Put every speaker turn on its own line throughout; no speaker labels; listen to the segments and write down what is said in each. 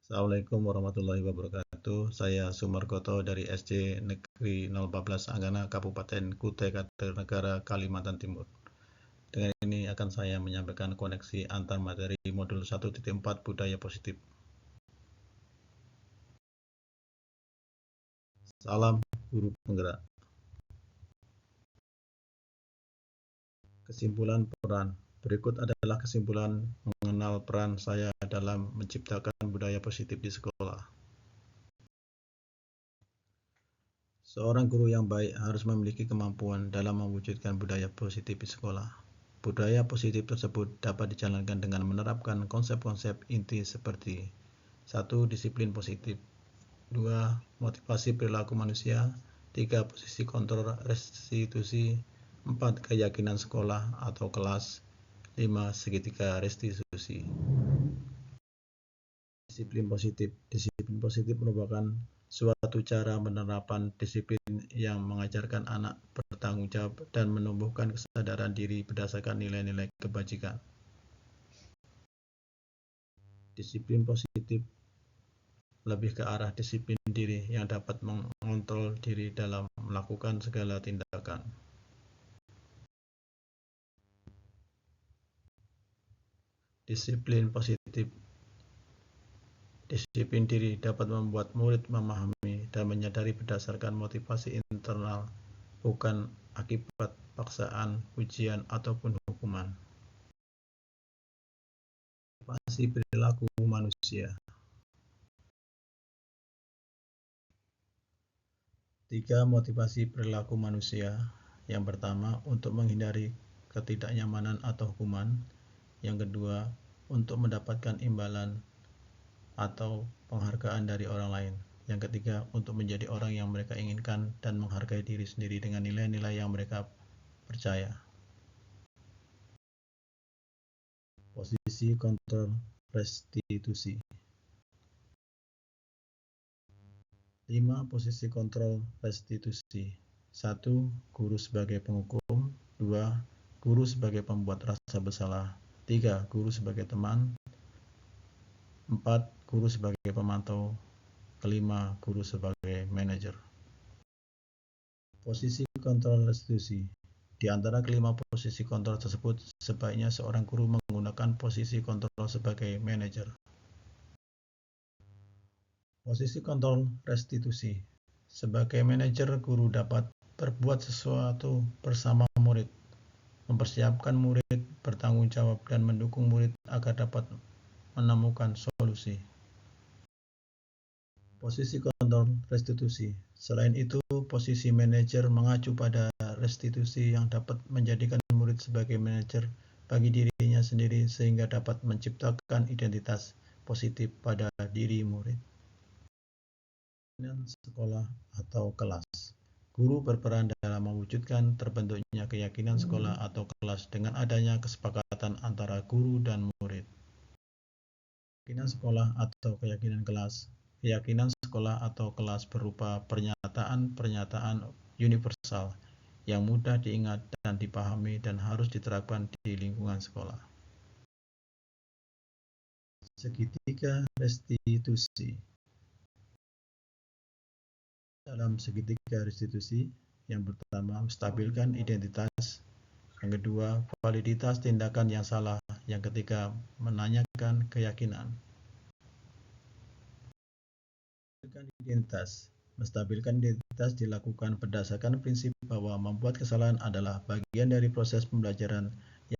Assalamualaikum warahmatullahi wabarakatuh. Saya Sumargoto dari SD Negeri 014 Anggana, Kabupaten Kutai Kartanegara, Kalimantan Timur. Dengan ini akan saya menyampaikan koneksi antar materi modul 1.4 Budaya Positif. Salam Guru Penggerak. Kesimpulan peran. Berikut adalah kesimpulan mengenal peran saya dalam menciptakan budaya positif di sekolah. Seorang guru yang baik harus memiliki kemampuan dalam mewujudkan budaya positif di sekolah. Budaya positif tersebut dapat dijalankan dengan menerapkan konsep-konsep inti seperti 1. Disiplin positif, 2. Motivasi perilaku manusia, 3. Posisi kontrol restitusi, 4. Keyakinan sekolah atau kelas, 5. Segitiga restitusi. Disiplin positif. Disiplin positif merupakan suatu cara penerapan disiplin yang mengajarkan anak bertanggung jawab dan menumbuhkan kesadaran diri berdasarkan nilai-nilai kebajikan. Disiplin positif lebih ke arah disiplin diri yang dapat mengontrol diri dalam melakukan segala tindakan. Disiplin positif. Disiplin diri dapat membuat murid memahami dan menyadari berdasarkan motivasi internal, bukan akibat paksaan, ujian, ataupun hukuman. Motivasi perilaku manusia. 3. Motivasi perilaku manusia. Yang pertama, untuk menghindari ketidaknyamanan atau hukuman. Yang kedua, untuk mendapatkan imbalan atau penghargaan dari orang lain. Yang ketiga, untuk menjadi orang yang mereka inginkan dan menghargai diri sendiri dengan nilai-nilai yang mereka percaya. Posisi kontrol restitusi. 5. Posisi kontrol restitusi. 1. Guru sebagai penghukum. 2. Guru sebagai pembuat rasa bersalah. 3. Guru sebagai teman. 4. Guru sebagai pemantau. Kelima, guru sebagai manajer. Posisi kontrol restitusi. Di antara kelima posisi kontrol tersebut, sebaiknya seorang guru menggunakan posisi kontrol sebagai manajer. Posisi kontrol restitusi. Sebagai manajer, guru dapat berbuat sesuatu bersama murid, mempersiapkan murid, bertanggung jawab, dan mendukung murid agar dapat menemukan solusi. Posisi kontrol restitusi. Selain itu, posisi manajer mengacu pada restitusi yang dapat menjadikan murid sebagai manajer bagi dirinya sendiri sehingga dapat menciptakan identitas positif pada diri murid. Sekolah atau kelas. Guru berperan dalam mewujudkan terbentuknya keyakinan sekolah atau kelas dengan adanya kesepakatan antara guru dan murid. Keyakinan sekolah atau keyakinan kelas. Keyakinan sekolah atau kelas berupa pernyataan-pernyataan universal yang mudah diingat dan dipahami dan harus diterapkan di lingkungan sekolah. Segitiga restitusi. Dalam segitiga restitusi, yang pertama, stabilkan identitas. Yang kedua, validitas tindakan yang salah. Yang ketiga, menanyakan keyakinan. Menstabilkan identitas dilakukan berdasarkan prinsip bahwa membuat kesalahan adalah bagian dari proses pembelajaran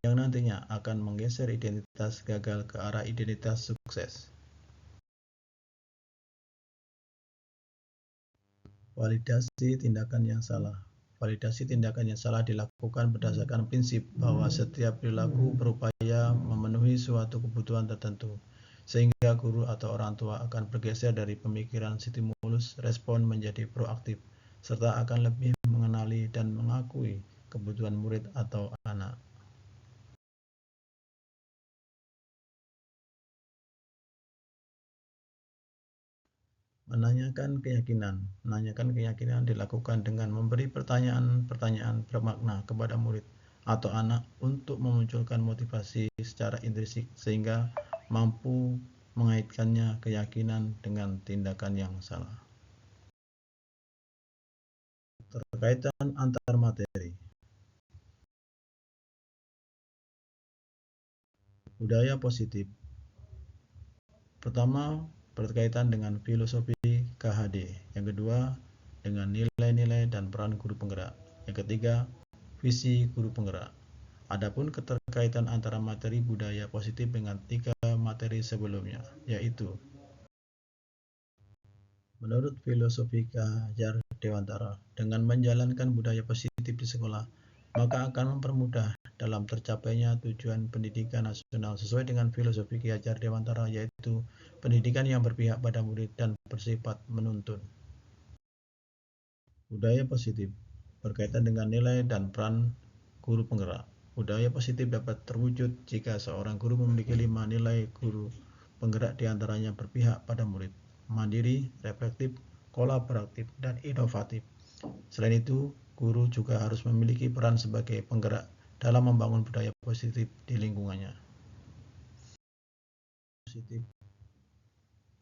yang nantinya akan menggeser identitas gagal ke arah identitas sukses. Validasi tindakan yang salah. Validasi tindakan yang salah dilakukan berdasarkan prinsip bahwa setiap perilaku berupaya memenuhi suatu kebutuhan tertentu, sehingga guru atau orang tua akan bergeser dari pemikiran stimulus respon menjadi proaktif, serta akan lebih mengenali dan mengakui kebutuhan murid atau anak. Menanyakan keyakinan. Menanyakan keyakinan dilakukan dengan memberi pertanyaan-pertanyaan bermakna kepada murid atau anak untuk memunculkan motivasi secara intrinsik sehingga mampu mengaitkannya keyakinan dengan tindakan yang salah. Terkaitan antar materi. Budaya positif. Pertama, berkaitan dengan filosofi KHD. Yang kedua, dengan nilai-nilai dan peran guru penggerak. Yang ketiga, visi guru penggerak. Adapun keterkaitan antara materi budaya positif dengan 3 materi sebelumnya, yaitu menurut filosofi K. Hajar Dewantara, dengan menjalankan budaya positif di sekolah, maka akan mempermudah dalam tercapainya tujuan pendidikan nasional sesuai dengan filosofi Ki Hajar Dewantara, yaitu pendidikan yang berpihak pada murid dan bersifat menuntun. Budaya positif berkaitan dengan nilai dan peran guru penggerak. Budaya positif dapat terwujud jika seorang guru memiliki 5 nilai guru penggerak, diantaranya berpihak pada murid, mandiri, reflektif, kolaboratif, dan inovatif. Selain itu, guru juga harus memiliki peran sebagai penggerak dalam membangun budaya positif di lingkungannya. Positif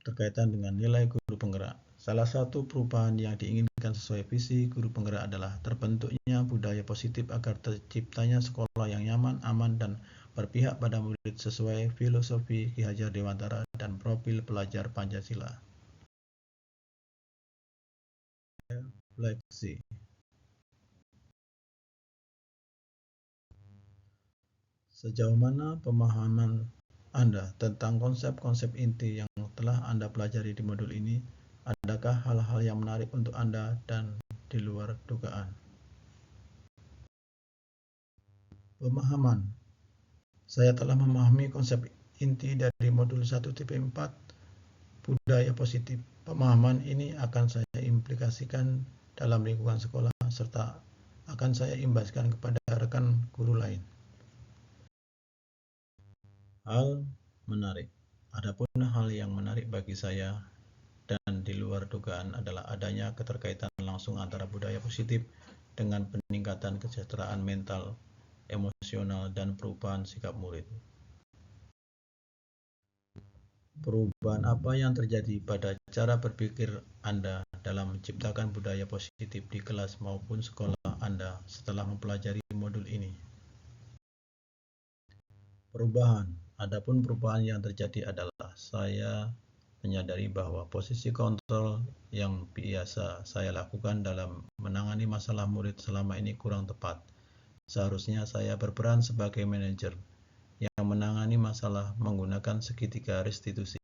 terkaitan dengan nilai guru penggerak. Salah satu perubahan yang diinginkan sesuai visi guru penggerak adalah terbentuknya budaya positif agar terciptanya sekolah yang nyaman, aman, dan berpihak pada murid sesuai filosofi Ki Hajar Dewantara dan profil pelajar Pancasila. Refleksi. Sejauh mana pemahaman Anda tentang konsep-konsep inti yang telah Anda pelajari di modul ini? Adakah hal-hal yang menarik untuk Anda dan di luar dugaan? Pemahaman. Saya telah memahami konsep inti dari modul 1-4 budaya positif. Pemahaman ini akan saya implikasikan dalam lingkungan sekolah serta akan saya imbaskan kepada rekan guru lain. Hal menarik. Adapun hal yang menarik bagi saya dan di luar dugaan adalah adanya keterkaitan langsung antara budaya positif dengan peningkatan kesejahteraan mental, emosional, dan perubahan sikap murid. Perubahan apa yang terjadi pada cara berpikir Anda dalam menciptakan budaya positif di kelas maupun sekolah Anda setelah mempelajari modul ini? Perubahan. Adapun perubahan yang terjadi adalah saya menyadari bahwa posisi kontrol yang biasa saya lakukan dalam menangani masalah murid selama ini kurang tepat. Seharusnya saya berperan sebagai manajer yang menangani masalah menggunakan segitiga restitusi.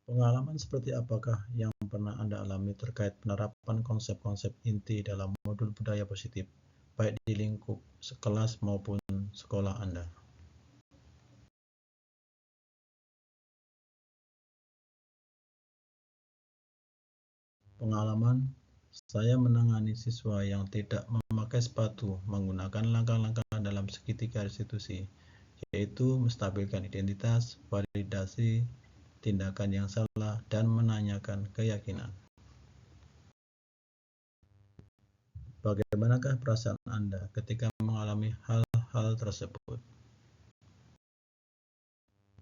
Pengalaman seperti apakah yang pernah Anda alami terkait penerapan konsep-konsep inti dalam modul budaya positif, baik di lingkup kelas maupun sekolah Anda? Pengalaman, saya menangani siswa yang tidak memakai sepatu menggunakan langkah-langkah dalam segitiga restitusi, yaitu menstabilkan identitas, validasi tindakan yang salah, dan menanyakan keyakinan. Bagaimanakah perasaan Anda ketika mengalami hal-hal tersebut?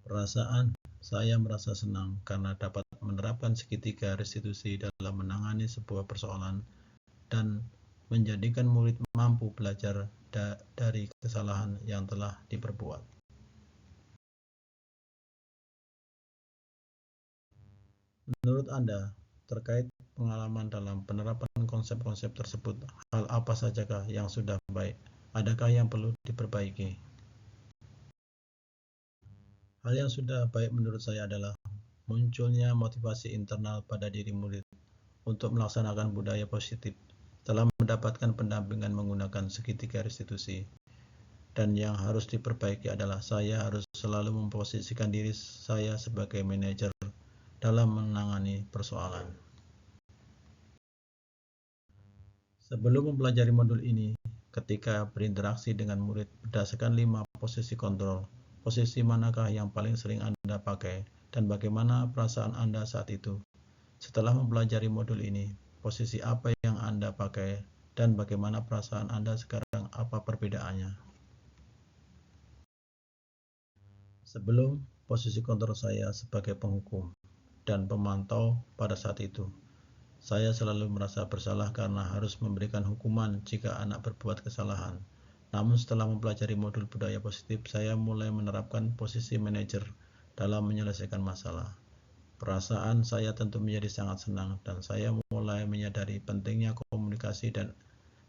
Perasaan saya merasa senang karena dapat menerapkan segitiga restitusi dalam menangani sebuah persoalan dan menjadikan murid mampu belajar dari kesalahan yang telah diperbuat. Menurut Anda, terkait pengalaman dalam penerapan konsep-konsep tersebut, hal apa sajakah yang sudah baik? Adakah yang perlu diperbaiki? Hal yang sudah baik menurut saya adalah munculnya motivasi internal pada diri murid untuk melaksanakan budaya positif setelah mendapatkan pendampingan menggunakan segitiga restitusi. Dan yang harus diperbaiki adalah saya harus selalu memposisikan diri saya sebagai manajer dalam menangani persoalan. Sebelum mempelajari modul ini, ketika berinteraksi dengan murid berdasarkan 5 posisi kontrol, posisi manakah yang paling sering Anda pakai dan bagaimana perasaan Anda saat itu? Setelah mempelajari modul ini, posisi apa yang Anda pakai dan bagaimana perasaan Anda sekarang, apa perbedaannya? Sebelum posisi kontrol saya sebagai penghukum dan pemantau pada saat itu, saya selalu merasa bersalah karena harus memberikan hukuman jika anak berbuat kesalahan. Namun setelah mempelajari modul budaya positif, saya mulai menerapkan posisi manajer dalam menyelesaikan masalah. Perasaan saya tentu menjadi sangat senang dan saya mulai menyadari pentingnya komunikasi dan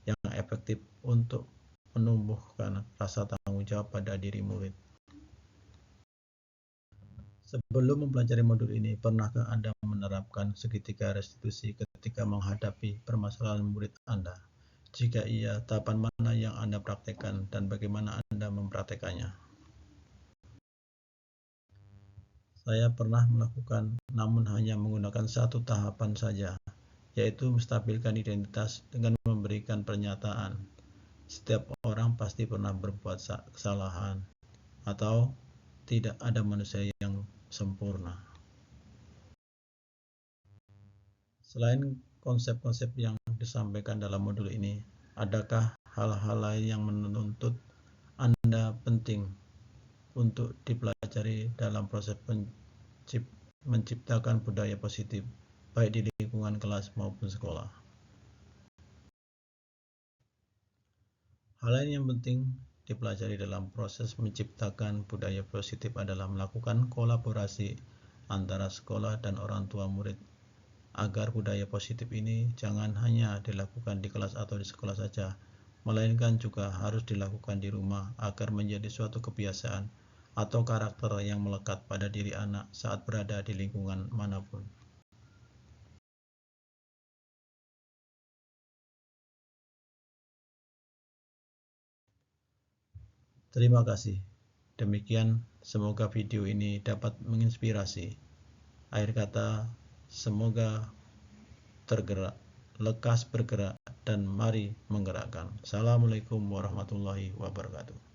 yang efektif untuk menumbuhkan rasa tanggung jawab pada diri murid. Sebelum mempelajari modul ini, pernahkah Anda menerapkan segitiga restitusi ketika menghadapi permasalahan murid Anda? Jika iya, tahapan mana yang Anda praktekkan dan bagaimana Anda mempraktekannya? Saya pernah melakukan, namun hanya menggunakan satu tahapan saja, yaitu menstabilkan identitas dengan memberikan pernyataan. Setiap orang pasti pernah berbuat kesalahan, atau tidak ada manusia yang sempurna. Selain konsep-konsep yang disampaikan dalam modul ini, adakah hal-hal lain yang menuntut Anda penting untuk dipelajari dalam proses menciptakan budaya positif, baik di lingkungan kelas maupun sekolah? Hal lain yang penting dipelajari dalam proses menciptakan budaya positif adalah melakukan kolaborasi antara sekolah dan orang tua murid agar budaya positif ini jangan hanya dilakukan di kelas atau di sekolah saja, melainkan juga harus dilakukan di rumah agar menjadi suatu kebiasaan atau karakter yang melekat pada diri anak saat berada di lingkungan manapun. Terima kasih. Demikian, semoga video ini dapat menginspirasi. Akhir kata, semoga tergerak, lekas bergerak, dan mari menggerakkan. Assalamualaikum warahmatullahi wabarakatuh.